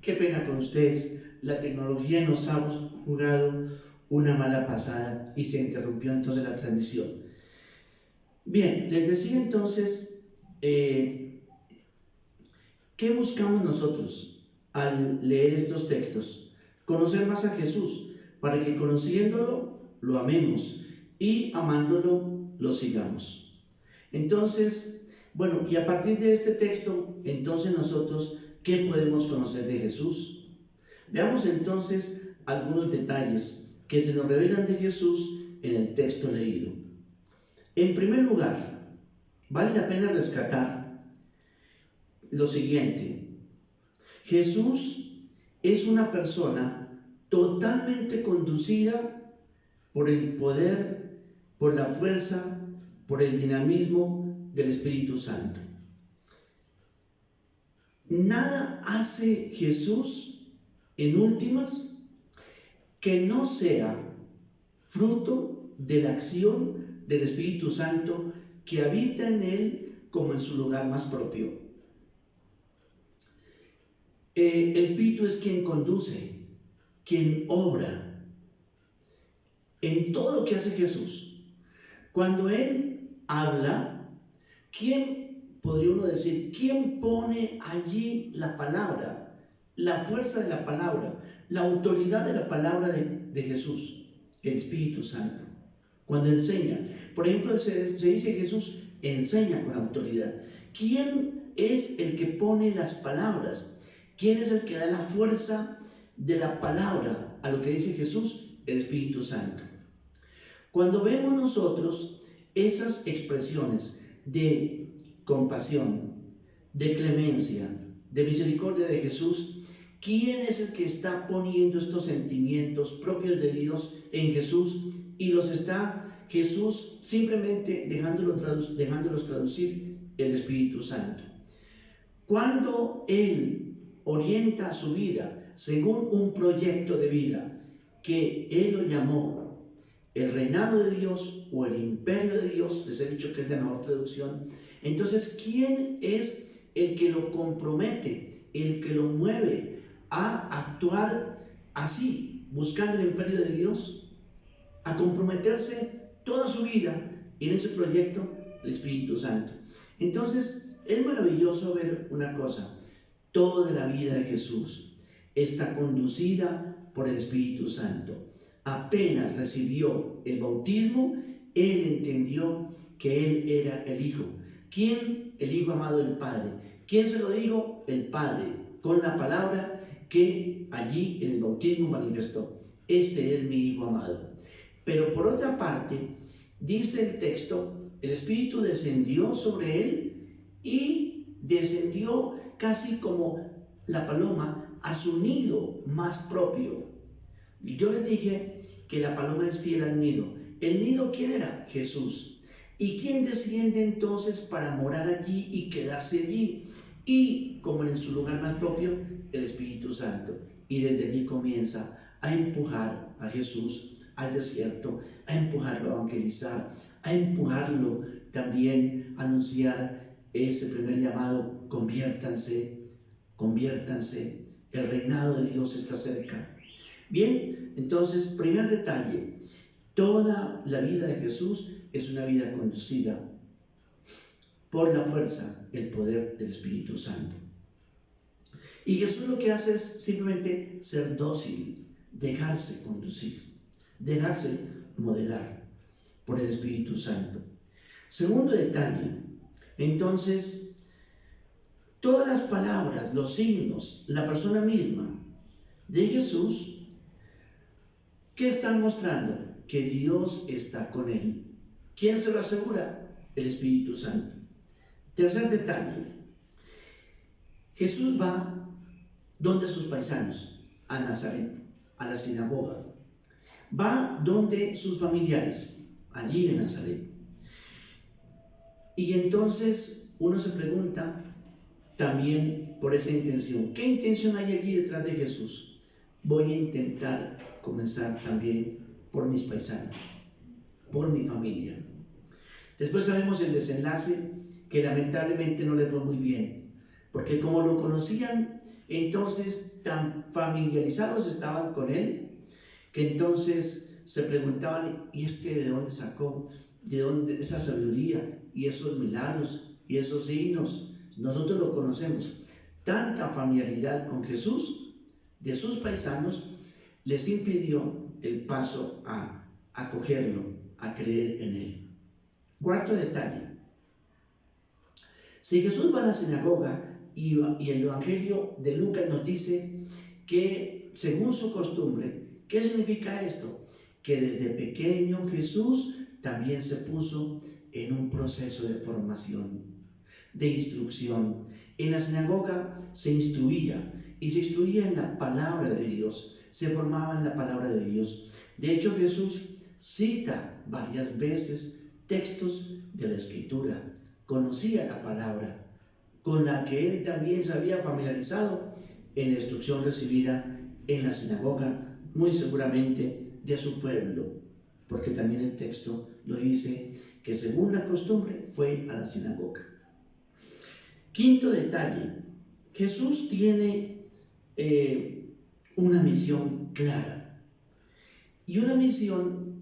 Qué pena con ustedes, la tecnología nos ha jugado una mala pasada y se interrumpió entonces la transmisión. Bien, les decía entonces, ¿qué buscamos nosotros al leer estos textos? Conocer más a Jesús, para que conociéndolo lo amemos y amándolo lo sigamos. Entonces, bueno, y a partir de este texto, entonces nosotros, ¿qué podemos conocer de Jesús? Veamos entonces algunos detalles que se nos revelan de Jesús en el texto leído. En primer lugar, vale la pena rescatar lo siguiente: Jesús es una persona totalmente conducida por el poder, por la fuerza, por el dinamismo del Espíritu Santo. Nada hace Jesús, en últimas, que no sea fruto de la acción del Espíritu Santo que habita en él como en su lugar más propio. El Espíritu es quien conduce, quien obra en todo lo que hace Jesús. Cuando Él habla, ¿quién, podría uno decir, quién pone allí la palabra, la fuerza de la palabra, la autoridad de la palabra de Jesús? El Espíritu Santo. Cuando enseña, por ejemplo, se dice Jesús enseña con autoridad. ¿Quién es el que pone las palabras? ¿Quién es el que da la fuerza de la palabra a lo que dice Jesús? El Espíritu Santo. Cuando vemos nosotros esas expresiones de compasión, de clemencia, de misericordia de Jesús, ¿quién es el que está poniendo estos sentimientos propios de Dios en Jesús y los está Jesús simplemente dejándolos traducir? El Espíritu Santo. Cuando Él orienta su vida según un proyecto de vida que Él lo llamó el reinado de Dios o el imperio de Dios, les he dicho que es la mejor traducción, entonces ¿quién es el que lo compromete, el que lo mueve a actuar así, buscando el imperio de Dios, a comprometerse toda su vida en ese proyecto? El Espíritu Santo. Entonces es maravilloso ver una cosa: toda la vida de Jesús está conducida por el Espíritu Santo. Apenas recibió el bautismo, Él entendió que Él era el Hijo. ¿Quién? El Hijo amado del Padre. ¿Quién se lo dijo? El Padre, con la palabra que allí en el bautismo manifestó: este es mi Hijo amado. Pero por otra parte, dice el texto, el Espíritu descendió sobre Él y descendió casi como la paloma a su nido más propio. Y yo les dije que la paloma es fiel al nido. ¿El nido quién era? Jesús. ¿Y quién desciende entonces para morar allí y quedarse allí? Y como en su lugar más propio, el Espíritu Santo. Y desde allí comienza a empujar a Jesús al desierto, a empujarlo a evangelizar, a empujarlo también a anunciar ese primer llamado: conviértanse, conviértanse, el reinado de Dios está cerca. Bien, entonces, primer detalle: toda la vida de Jesús es una vida conducida por la fuerza, el poder del Espíritu Santo. Y Jesús lo que hace es simplemente ser dócil, dejarse conducir, dejarse modelar por el Espíritu Santo. Segundo detalle, entonces, todas las palabras, los signos, la persona misma de Jesús, ¿qué están mostrando? Que Dios está con él. ¿Quién se lo asegura? El Espíritu Santo. Tercer detalle: Jesús va donde sus paisanos, a Nazaret, a la sinagoga. Va donde sus familiares, allí en Nazaret. Y entonces uno se pregunta también por esa intención. ¿Qué intención hay allí detrás de Jesús? Voy a intentar comenzar también por mis paisanos, por mi familia. Después sabemos el desenlace, que lamentablemente no le fue muy bien, porque como lo conocían Entonces, tan familiarizados estaban con él, que entonces se preguntaban, ¿y de dónde sacó? ¿De dónde esa sabiduría y esos milagros y esos signos? Nosotros lo conocemos. Tanta familiaridad con Jesús de sus paisanos les impidió el paso a acogerlo, a creer en él. Cuarto detalle. Si Jesús va a la sinagoga y el Evangelio de Lucas nos dice que, según su costumbre, ¿qué significa esto? Que desde pequeño Jesús también se puso en un proceso de formación, de instrucción. En la sinagoga se instruía, y se instruía en la palabra de Dios, se formaba en la palabra de Dios. De hecho, Jesús cita varias veces textos de la Escritura, conocía la palabra, con la que él también se había familiarizado en la instrucción recibida en la sinagoga, muy seguramente de su pueblo, porque también el texto lo dice, que según la costumbre fue a la sinagoga. Quinto detalle, Jesús tiene una misión clara, y una misión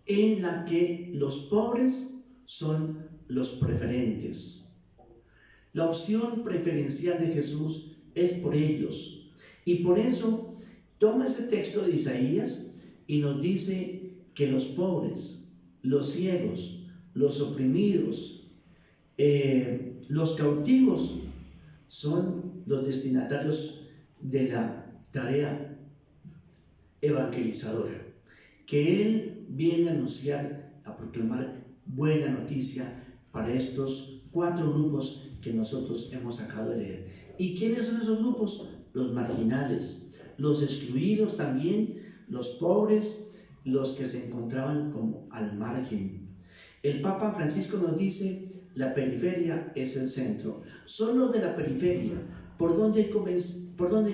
en la que los pobres son los preferentes. La opción preferencial de Jesús es por ellos, y por eso toma ese texto de Isaías y nos dice que los pobres, los ciegos, los oprimidos, los cautivos son los destinatarios de la tarea evangelizadora, que Él viene a anunciar, a proclamar buena noticia para estos 4 grupos que nosotros hemos sacado de leer. ¿Y quiénes son esos grupos? Los marginales, los excluidos también, los pobres, los que se encontraban como al margen. El Papa Francisco nos dice, la periferia es el centro. Son los de la periferia. ¿Por dónde hay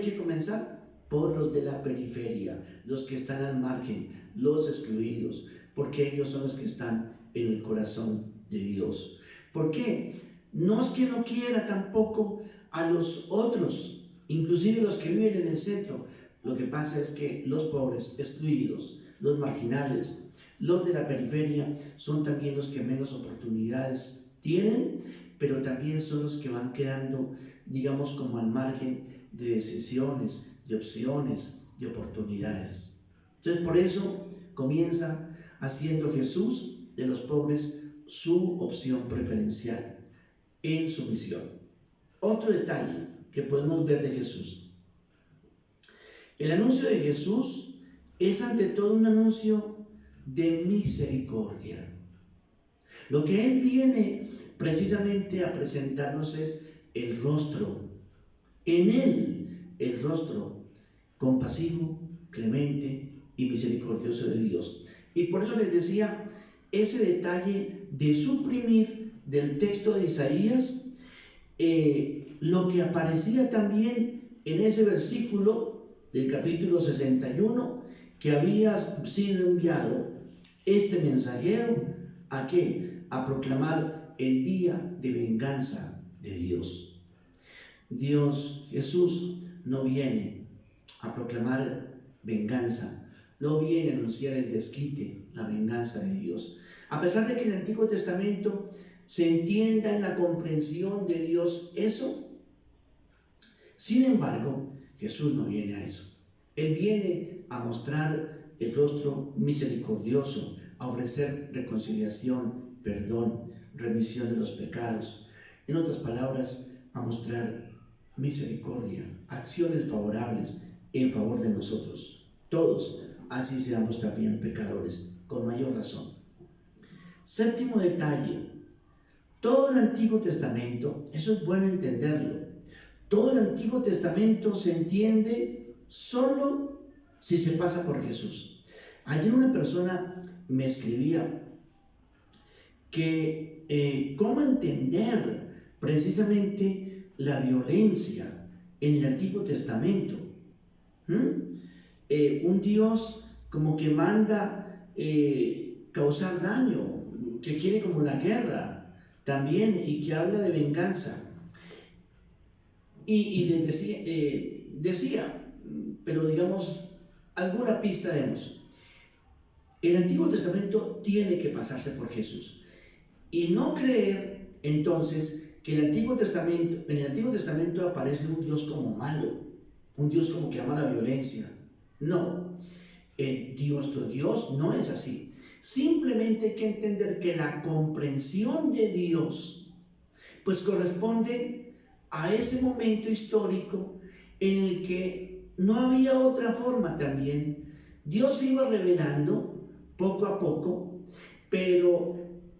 que comenzar? Por los de la periferia, los que están al margen, los excluidos, porque ellos son los que están en el corazón de Dios. ¿Por qué? No es que no quiera tampoco a los otros, inclusive los que viven en el centro. Lo que pasa es que los pobres, excluidos, los marginales, los de la periferia son también los que menos oportunidades tienen, pero también son los que van quedando, digamos, como al margen de decisiones, de opciones, de oportunidades. Entonces, por eso comienza haciendo Jesús de los pobres su opción preferencial en su misión. Otro detalle que podemos ver de Jesús. El anuncio de Jesús es ante todo un anuncio de misericordia. Lo que Él viene precisamente a presentarnos es el rostro. En Él, el rostro compasivo, clemente y misericordioso de Dios. Y por eso les decía, ese detalle de suprimir del texto de Isaías lo que aparecía también en ese versículo del capítulo 61, que había sido enviado este mensajero ¿a qué? A proclamar el día de venganza de Dios. Dios, Jesús, no viene a proclamar venganza, no viene a anunciar el desquite, la venganza de Dios. A pesar de que en el Antiguo Testamento se entienda en la comprensión de Dios eso, sin embargo, Jesús no viene a eso. Él viene a mostrar el rostro misericordioso, a ofrecer reconciliación, perdón, remisión de los pecados. En otras palabras, a mostrar misericordia, acciones favorables en favor de nosotros. Todos, así seamos también pecadores, con mayor razón. Séptimo detalle, todo el Antiguo Testamento, eso es bueno entenderlo, todo el Antiguo Testamento se entiende solo si se pasa por Jesús. Ayer una persona me escribía que cómo entender precisamente la violencia en el Antiguo Testamento. Un Dios como que manda causar daño, que quiere como la guerra también y que habla de venganza. y les decía, pero digamos, alguna pista demos. El Antiguo Testamento tiene que pasarse por Jesús. Y no creer entonces que en el Antiguo Testamento aparece un Dios como malo, un Dios como que ama la violencia. No, nuestro Dios no es así. Simplemente hay que entender que la comprensión de Dios pues corresponde a ese momento histórico en el que no había otra forma también. Dios se iba revelando poco a poco, pero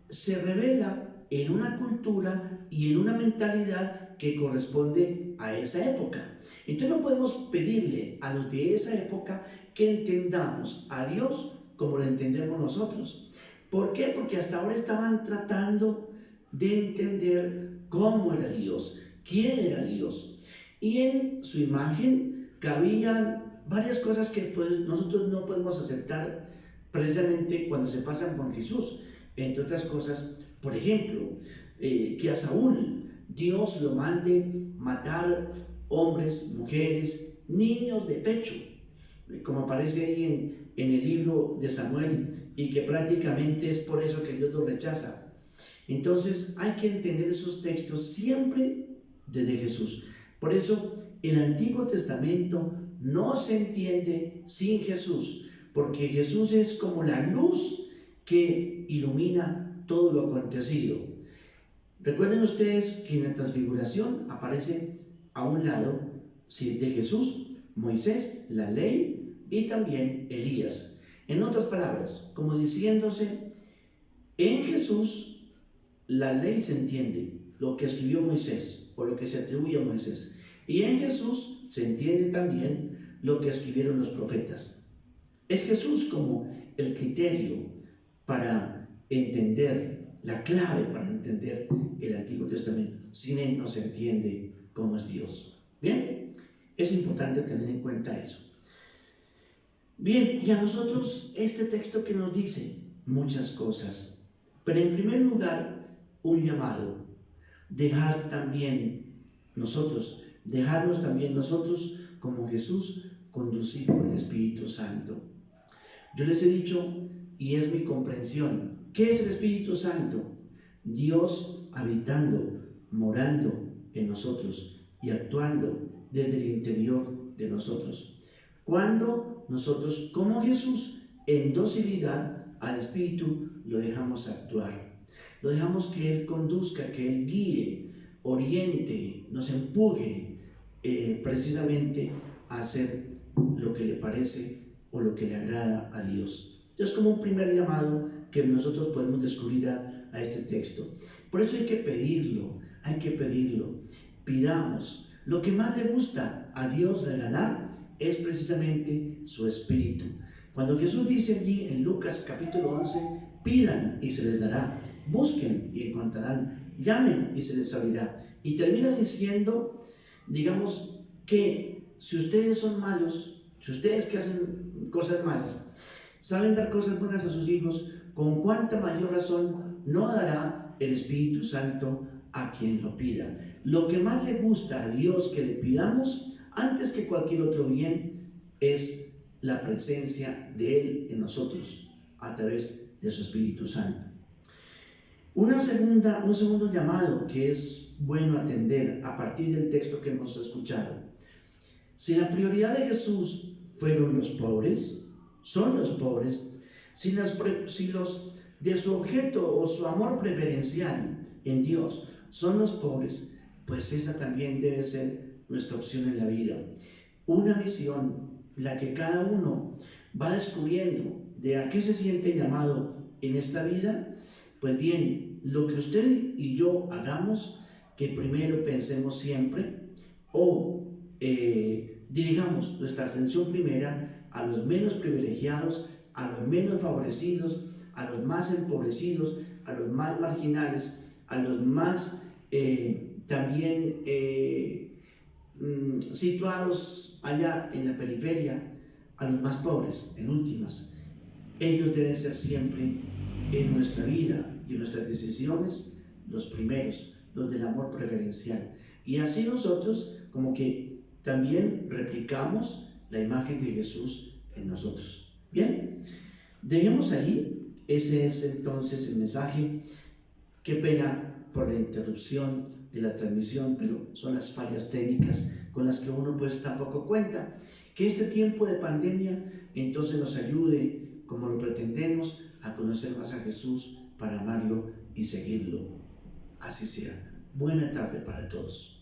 se revela en una cultura y en una mentalidad que corresponde a esa época. Entonces no podemos pedirle a los de esa época que entendamos a Dios como lo entendemos nosotros. ¿Por qué? Porque hasta ahora estaban tratando de entender cómo era Dios, quién era Dios. Y en su imagen cabían varias cosas que nosotros no podemos aceptar precisamente cuando se pasan con Jesús. Entre otras cosas, por ejemplo, que a Saúl Dios lo mande matar hombres, mujeres, niños de pecho, como aparece ahí en el libro de Samuel, y que prácticamente es por eso que Dios lo rechaza. Entonces hay que entender esos textos siempre desde Jesús. Por eso el Antiguo Testamento no se entiende sin Jesús, porque Jesús es como la luz que ilumina todo lo acontecido. Recuerden ustedes que en la transfiguración aparece a un lado, ¿sí?, de Jesús, Moisés, la ley y también Elías. En otras palabras, como diciéndose, en Jesús la ley se entiende, lo que escribió Moisés o lo que se atribuye a Moisés. Y en Jesús se entiende también lo que escribieron los profetas. Es Jesús como el criterio para entender, la clave para entender el Antiguo Testamento. Sin él no se entiende cómo es Dios. Bien, es importante tener en cuenta eso. Bien, y a nosotros este texto que nos dice muchas cosas, pero en primer lugar un llamado, dejarnos también nosotros como Jesús, conducido por el Espíritu Santo. Yo les he dicho, y es mi comprensión, ¿qué es el Espíritu Santo? Dios habitando, morando en nosotros y actuando desde el interior de nosotros. Cuando nosotros, como Jesús, en docilidad al Espíritu, lo dejamos actuar, lo dejamos que Él conduzca, que Él guíe, oriente, nos empuje precisamente a hacer lo que le parece o lo que le agrada a Dios. Es como un primer llamado que nosotros podemos descubrir a este texto. Por eso hay que pedirlo. Pidamos. Lo que más le gusta a Dios regalar es precisamente su Espíritu. Cuando Jesús dice allí en Lucas capítulo 11, pidan y se les dará, busquen y encontrarán, llamen y se les abrirá. Y termina diciendo, digamos, que si ustedes son malos, si ustedes que hacen cosas malas, saben dar cosas buenas a sus hijos, con cuánta mayor razón no dará el Espíritu Santo a quien lo pida. Lo que más le gusta a Dios que le pidamos, antes que cualquier otro bien, es la presencia de Él en nosotros, a través de su Espíritu Santo. Un segundo llamado que es bueno atender a partir del texto que hemos escuchado. Si la prioridad de Jesús fueron los pobres, son los pobres, si los de su objeto o su amor preferencial en Dios son los pobres, pues esa también debe ser nuestra opción en la vida. Una misión, la que cada uno va descubriendo de a qué se siente llamado en esta vida. Pues bien, lo que usted y yo hagamos, que primero pensemos siempre o dirijamos nuestra atención primera a los menos privilegiados, a los menos favorecidos, a los más empobrecidos, a los más marginales, a los más también situados allá en la periferia, a los más pobres, en últimas. Ellos deben ser siempre en nuestra vida y en nuestras decisiones los primeros, los del amor preferencial. Y así nosotros, como que también replicamos la imagen de Jesús en nosotros. Bien, dejemos ahí, ese es entonces el mensaje. Qué pena por la interrupción de la transmisión, pero son las fallas técnicas con las que uno pues tampoco cuenta. Que este tiempo de pandemia entonces nos ayude, como lo pretendemos, a conocer más a Jesús para amarlo y seguirlo. Así sea. Buena tarde para todos.